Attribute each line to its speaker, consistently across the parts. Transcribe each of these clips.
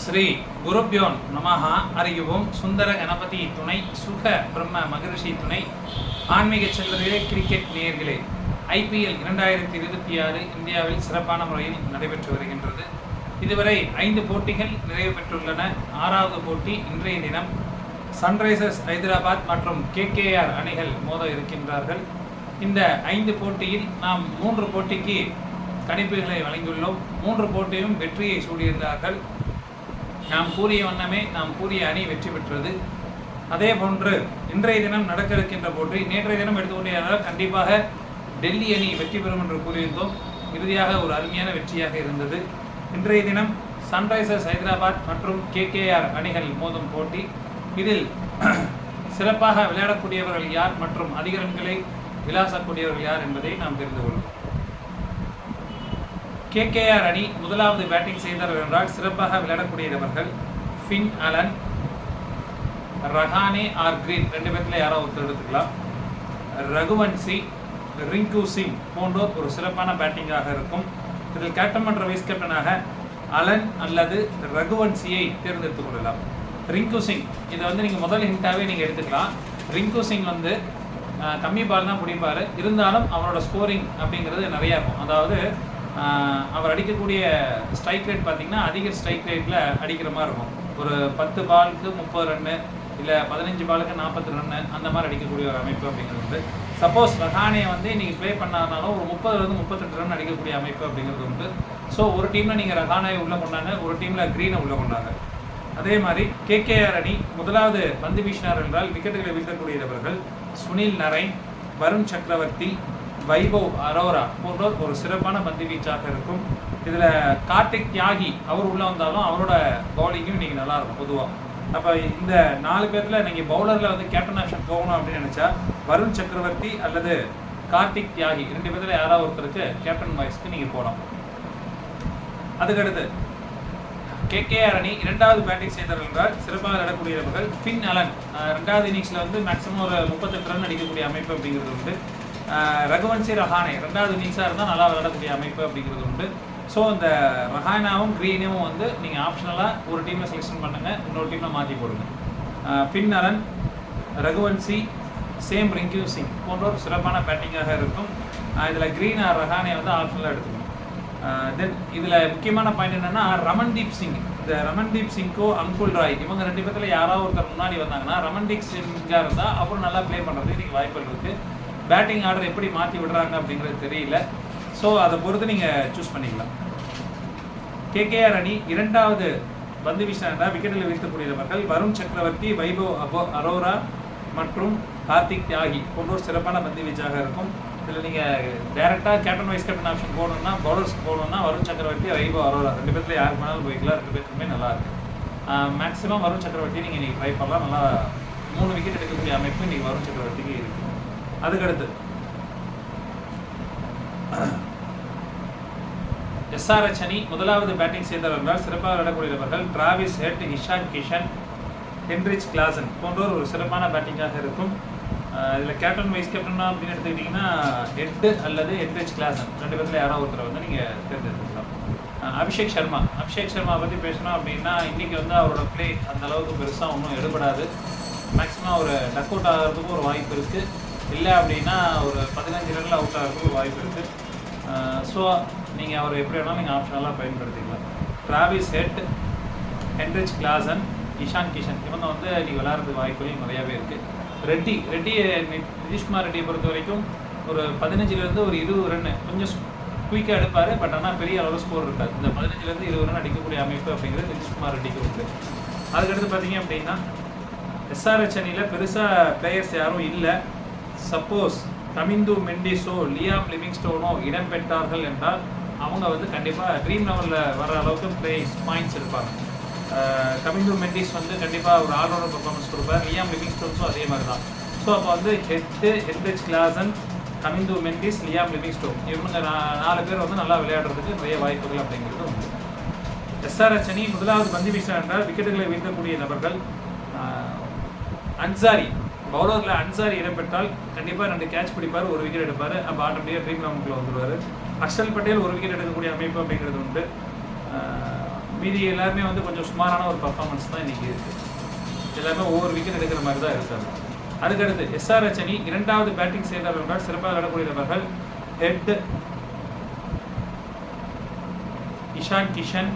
Speaker 1: ஸ்ரீ குருப்யோன் நமஹா. அறியுவோம். சுந்தர கணபதி துணை, சுக பிரம்ம மகரிஷி துணை. ஆன்மீக செல்வர்களே, கிரிக்கெட் நேயர்களே, IPL 2026 இந்தியாவில் சிறப்பான முறையில் நடைபெற்று வருகின்றது. இதுவரை 5 போட்டிகள் நிறைவு பெற்றுள்ளன. 6வது போட்டி இன்றைய தினம் சன்ரைசர்ஸ் ஹைதராபாத் மற்றும் KKR அணிகள் மோத இருக்கின்றார்கள். இந்த 5 போட்டியில் நாம் 3 போட்டிக்கு கணிப்புகளை வழங்கியுள்ளோம். 3 போட்டியும் வெற்றியை சூடியிருந்தார்கள். நாம் கூறிய வண்ணமே நாம் கூறிய அணி வெற்றி பெற்றது. அதே போன்று இன்றைய தினம் நடக்க இருக்கின்ற போட்டி, நேற்றைய தினம் எடுத்துக்கொண்டால் கண்டிப்பாக டெல்லி அணி வெற்றி பெறும் என்று கூறியிருந்தோம். இறுதியாக ஒரு அருமையான வெற்றியாக இருந்தது. இன்றைய தினம் சன்ரைசர்ஸ் ஹைதராபாத் மற்றும் KKR அணிகள் மோதும் போட்டி. இதில் சிறப்பாக விளையாடக்கூடியவர்கள் யார் மற்றும் அதிக ரன்களை விளாசக்கூடியவர்கள் யார் என்பதை நாம் தெரிந்து கொள்வோம். KKR அணி முதலாவது பேட்டிங் செய்தார்கள் என்றால் சிறப்பாக விளையாடக்கூடியவர்கள் Finn Allen, Rahane or Green, 2 பேர்த்துல யாராவது ஒருத்தர் எடுத்துக்கலாம். ரகுவன்சி, ரிங்கு சிங் போன்றோர் ஒரு சிறப்பான பேட்டிங்காக இருக்கும். இதில் கேப்டன் மற்றும் வைஸ் கேப்டனாக அலன் அல்லது ரகுவன்சியை தேர்ந்தெடுத்துக் கொள்ளலாம். ரிங்கு சிங் இதை நீங்கள் முதல் ஹிண்டாகவே நீங்கள் எடுத்துக்கலாம். ரிங்கு சிங் கம்மி பால் தான் பிடிப்பார். இருந்தாலும் அவரோட ஸ்கோரிங் அப்படிங்கிறது நிறையா இருக்கும். அதாவது அவர் அடிக்கக்கூடிய ஸ்ட்ரைக் ரேட் பார்த்திங்கன்னா அதிக ஸ்ட்ரைக் ரேட்டில் அடிக்கிற மாதிரி இருக்கும். ஒரு 10 பாலுக்கு 30 ரன்னு, இல்லை 15 பாலுக்கு 40 ரன்னு, அந்த மாதிரி அடிக்கக்கூடிய ஒரு அமைப்பு அப்படிங்கிறது உண்டு. சப்போஸ் ரஹானே இன்றைக்கி ப்ளே பண்ணாதனாலும் ஒரு 30 38 ரன் அடிக்கக்கூடிய அமைப்பு அப்படிங்கிறது உண்டு. ஸோ ஒரு டீமில் நீங்கள் ரஹானே உள்ளே கொண்டாங்க, ஒரு டீமில் க்ரீனை உள்ளே கொண்டாங்க. அதே மாதிரி KKR அணி முதலாவது பந்து வீசினார் என்றால் விக்கெட்டுகளை வீழ்த்தக்கூடியவர்கள் சுனில் நரைன், வருண் சக்கரவர்த்தி, வைபவ் அரோரா போன்றோர் ஒரு சிறப்பான பந்து வீச்சாக இருக்கும். இதில் கார்த்திக் தியாகி அவர் உள்ளே வந்தாலும் அவரோட பவுலிங்கும் இன்றைக்கி நல்லாயிருக்கும் பொதுவாக. அப்போ இந்த 4 பேர்த்தில் நீங்கள் பவுலரில் கேப்டன் ஆப்ஷன் போகணும் அப்படின்னு நினச்சா வருண் சக்கரவர்த்தி அல்லது கார்த்திக் தியாகி 2 பேர்த்தில் யாராவது ஒருத்தருக்கு கேப்டன் வாய்ஸ்க்கு நீங்கள் போகலாம். அதுக்கடுத்து KKR அணி 2வது பேட்டிங் செய்தார்கள் என்றால் சிறப்பாக விளையாடக்கூடியவர்கள் ஃபின் அலன். 2வது இன்னிங்ஸில் மேக்ஸிமம் ஒரு 38 ரன் அடிக்கக்கூடிய அமைப்பு அப்படிங்கிறது உண்டு. ரகுவன்சி, ரஹானே 2வது இன்னிங்ஸாக இருந்தால் நல்லா விளையாடக்கூடிய அமைப்பு அப்படிங்கிறது உண்டு. ஸோ இந்த ரஹானாவும் க்ரீனும் நீங்கள் ஆப்ஷனலாக ஒரு டீமில் செலெக்ஷன் பண்ணுங்கள், இன்னொரு டீமில் மாற்றி போடுங்க. ஃபின் அலன், ரகுவன்சி, சேம் ரிங்கு சிங் போன்றோர் சிறப்பான பேட்டிங்காக இருக்கும். இதில் க்ரீன் ரஹானே ஆப்ஷனலாக எடுத்துக்கணும். தென் இதில் முக்கியமான பாயிண்ட் என்னென்னா ரமன்தீப் சிங். இந்த ரமன்தீப் சிங்கோ அங்குல் ராய் இவங்க 2 பேர்த்தில் யாராவது ஒருத்தர் முன்னாடி வந்தாங்கன்னா ரமன்தீப் சிங்காக இருந்தால் அப்புறம் நல்லா ப்ளே பண்ணுறதுக்கு இன்றைக்கி வாய்ப்புகள் இருக்குது. பேட்டிங் ஆர்டர் எப்படி மாற்றி விடுறாங்க அப்படிங்கிறது தெரியல. ஸோ அதை பொறுத்து நீங்கள் சூஸ் பண்ணிக்கலாம். KKR அணி 2வது பந்து வீசினா விக்கெட்டில் வீழ்த்தக்கூடியவர்கள் வருண் சக்கரவர்த்தி, வைபவ் அரோரா மற்றும் கார்த்திக் தியாகி போன்றோர் சிறப்பான பந்து வீச்சாக இருக்கும். இதில் நீங்கள் டேரெக்டாக கேப்டன் வைஸ் கேப்டன் ஆப்ஷன் போடணும்னா பவுலர்ஸ்க்கு போடணும்னா வருண் சக்கரவர்த்தி, வைபவ் அரோரா 2 பேர்த்தில் யாருக்கு வேணாலும் போய்க்கலாம். 2 பேருக்குமே நல்லா இருக்கு. மேக்ஸிமம் வருண் சக்கரவர்த்தி நீங்கள் இன்றைக்கி ட்ரை பண்ணலாம். நல்லா 3 விக்கெட் எடுக்கக்கூடிய அமைப்பு இன்றைக்கி வருண் சக்கரவர்த்திக்கு இருக்குது. அதுக்கடுத்து SRH அணி முதலாவது பேட்டிங் செய்தார் என்றால் சிறப்பாக விளையாடக்கூடியவர்கள் Travis Head, Ishan Kishan, Heinrich Klaasen போன்றோர் ஒரு சிறப்பான பேட்டிங்காக இருக்கும். இதில் கேப்டன் வைஸ் கேப்டன் அப்படின்னு எடுத்துக்கிட்டிங்கன்னா ஹெட் அல்லது ஹென்ரிச் கிளாசன் 2 பேர்த்தில் யாராவது ஒருத்தர் நீங்கள் தேர்ந்தெடுத்துக்கலாம். அபிஷேக் சர்மா பற்றி பேசணும் அப்படின்னா இன்றைக்கி அவரோட ப்ளே அந்த அளவுக்கு பெருசாக ஒன்றும் எடுபடாது. மேக்ஸிமம் ஒரு டக் அவுட் ஆகிறதுக்கும் ஒரு வாய்ப்பு இருக்குது. இல்லை அப்படின்னா ஒரு 15 ரன்னில் அவுட் ஆகிறதுக்கு ஒரு வாய்ப்பு இருக்குது. ஸோ நீங்கள் அவர் எப்படி வேணாலும் நீங்கள் ஆப்ஷனெல்லாம் பயன்படுத்திக்கலாம். Travis Head, Heinrich Klaasen, Ishan Kishan இவங்க இன்றைக்கி விளையாடுறதுக்கு வாய்ப்புகள் நிறையாவே இருக்குது. ரெட்டி நிதிஷ்குமார் ரெட்டியை பொறுத்த வரைக்கும் ஒரு 15லேருந்து ஒரு 20 ரன் கொஞ்சம் குயிக்காக எடுப்பார். பட் ஆனால் பெரிய அளவு ஸ்கோர் இருக்காது. இந்த 15லேருந்து 20 ரன் அடிக்கக்கூடிய அமைப்பு அப்படிங்கிறது நிதிஷ்குமார் ரெட்டிக்கு உண்டு. அதுக்கடுத்து பார்த்தீங்க அப்படின்னா SRH அணியில் பெருசாக பிளேயர்ஸ் யாரும் இல்லை. சப்போஸ் கமிந்து மெண்டிஸோ லியாம் லிவிங்ஸ்டோனோ இடம் பெற்றார்கள் என்றால் அவங்க கண்டிப்பாக ட்ரீம் லெவலில் வர அளவுக்கு பாயிண்ட்ஸ் இருப்பாங்க. கமிந்து மெண்டிஸ் கண்டிப்பாக ஒரு ஆல்ரவுண்டர் பர்ஃபார்மன்ஸ் கொடுப்பார். லியாம் லிவிங்ஸ்டோன்ஸும் அதே மாதிரி தான். ஸோ அப்போ Heinrich Klaasen, Kamindu Mendis, Liam Livingstone இவங்க 4 பேர் நல்லா விளையாடுறதுக்கு நிறைய வாய்ப்புகள் அப்படிங்கிறது உண்டு. SRH அணி முதலாவது பந்து வீசினார் என்றால் விக்கெட்டுகளை வீழ்த்தக்கூடிய நபர்கள் அன்சாரி. பவுலரில் அன்சாரி இடம் பெற்றால் கண்டிப்பாக 2 கேட்ச் பிடிப்பார், 1 விக்கெட் எடுப்பார். அப்போ ஆட்டோமேட்டிக்காக ட்ரீம் லெவனுக்குள்ள வந்துடுவார். அக்ஷல் பட்டேல் 1 விக்கெட் எடுக்கக்கூடிய அமைப்பு அப்படிங்கிறது உண்டு. மீதி எல்லாருமே வந்து கொஞ்சம் சுமாரான ஒரு பர்ஃபார்மன்ஸ் தான் இன்னைக்கு இருக்குது. எல்லாருமே ஒவ்வொரு விக்கெட் எடுக்கிற மாதிரி தான் இருக்காங்க. அதுக்கடுத்து எஸ்ஆர்எச் அணி இரண்டாவது பேட்டிங் செய்தவர் என்றால் சிறப்பாக விளையாடக்கூடியவர்கள் Head Ishan Kishan,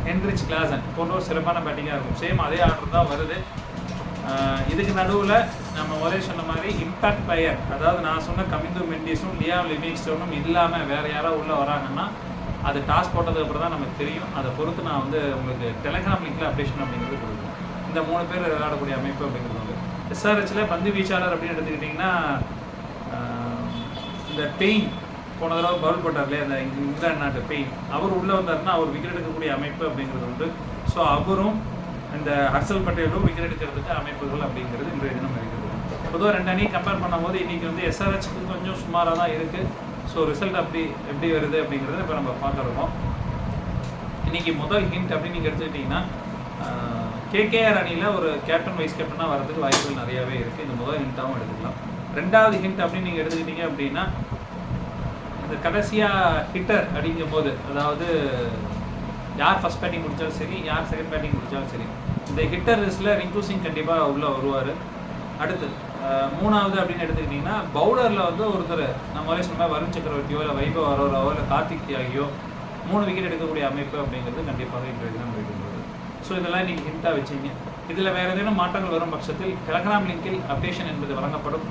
Speaker 1: Heinrich Klaasen போன்றோர் சிறப்பான பேட்டிங்காக இருக்கும். சேம் அதே ஆர்டர் தான் வருது. இதுக்கு நடுவில் நம்ம ஒரே சொன்ன மாதிரி இம்பாக்ட் பிளேயர், அதாவது நான் சொன்ன கமிந்து மெண்டிஸும் லியாம் லிவிங்ஸ்டோனும் இல்லாமல் வேறு யாராவது உள்ளே வராங்கன்னா அது டாஸ் போட்டதுக்கு அப்புறம் தான் நமக்கு தெரியும். அதை பொறுத்து நான் வந்து உங்களுக்கு டெலிகிராம் லிங்க்ல அப்டேஷன் அப்படிங்கிறது கொடுக்குறேன். இந்த 3 பேர் விளையாடக்கூடிய அமைப்பு அப்படிங்கிறது வந்து எஸ்ஆர்ஹெச்சில் பந்து வீச்சாளர் அப்படின்னு எடுத்துக்கிட்டிங்கன்னா இந்த பெயின் போன தடவை பவுல் போட்டார் இல்லையா, அந்த இங்கிலாந்து நாட்டு பெயின், அவர் உள்ளே வந்தாருன்னா அவர் விக்கெட் எடுக்கக்கூடிய அமைப்பு அப்படிங்கிறது உண்டு. ஸோ அவரும் இந்த ஹர்ஷல் பட்டேலும் விக்கெட் எடுக்கிறதுக்கு அமைப்புகள் அப்படிங்கிறது இன்றைய தினம் இருக்கிறது. பொதுவாக 2 அணியை கம்பேர் பண்ணும்போது இன்றைக்கி வந்து எஸ்ஆர்ஹெச்சுக்கு கொஞ்சம் சுமாராக தான் இருக்குது. ஸோ ரிசல்ட் எப்படி வருது அப்படிங்கிறத இப்போ நம்ம பார்த்துருக்கோம். இன்றைக்கி முதல் ஹிண்ட் அப்படின்னு நீங்கள் எடுத்துக்கிட்டிங்கன்னா கேகேஆர் அணியில் ஒரு கேப்டன் வைஸ் கேப்டனாக வரதுக்கு வாய்ப்புகள் நிறையாவே இருக்குது. இந்த முதல் ஹிண்ட்டாகவும் எடுத்துக்கலாம். 2வது ஹிண்ட் அப்படின்னு நீங்கள் எடுத்துக்கிட்டீங்க அப்படின்னா இந்த கடைசியாக ஹிட்டர் அடிக்கும் போது, அதாவது யார் ஃபஸ்ட் பேட்டிங் முடித்தாலும் சரி, யார் செகண்ட் பேட்டிங் முடித்தாலும் சரி, இந்த ஹிட்டர் லிஸ்ட்டில் ரிங்கு சிங் கண்டிப்பாக உள்ளே வருவார். அடுத்து 3வது அப்படின்னு எடுத்துக்கிட்டிங்கன்னா பவுலரில் வந்து ஒருத்தர் நம்மளே சொன்ன வருண் சக்கரவர்த்தியோ இல்லை வைபவ் அரோராவோ இல்லை கார்த்திக் தியாகியோ 3 விக்கெட் எடுக்கக்கூடிய அமைப்பு அப்படிங்கிறது கண்டிப்பாக இன்றைய தினம் இருக்கிறது. ஸோ இதெல்லாம் நீங்கள் ஹிண்ட்டாக வச்சிங்க. இதில் வேறு ஏதேனும் மாற்றங்கள் வரும் பட்சத்தில் டெலகிராம் லிங்கில் அப்டேஷன் என்பது வழங்கப்படும்.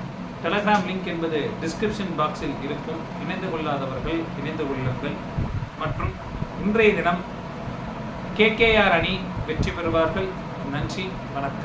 Speaker 1: டெலகிராம் லிங்க் என்பது டிஸ்கிரிப்ஷன் பாக்ஸில் இருக்கும். இணைந்து கொள்ளாதவர்கள் இணைந்து கொள்ளுங்கள். மற்றும் இன்றைய தினம் கேகேஆர் அணி வெற்றி பெறுவார்கள். நன்றி, வணக்கம்.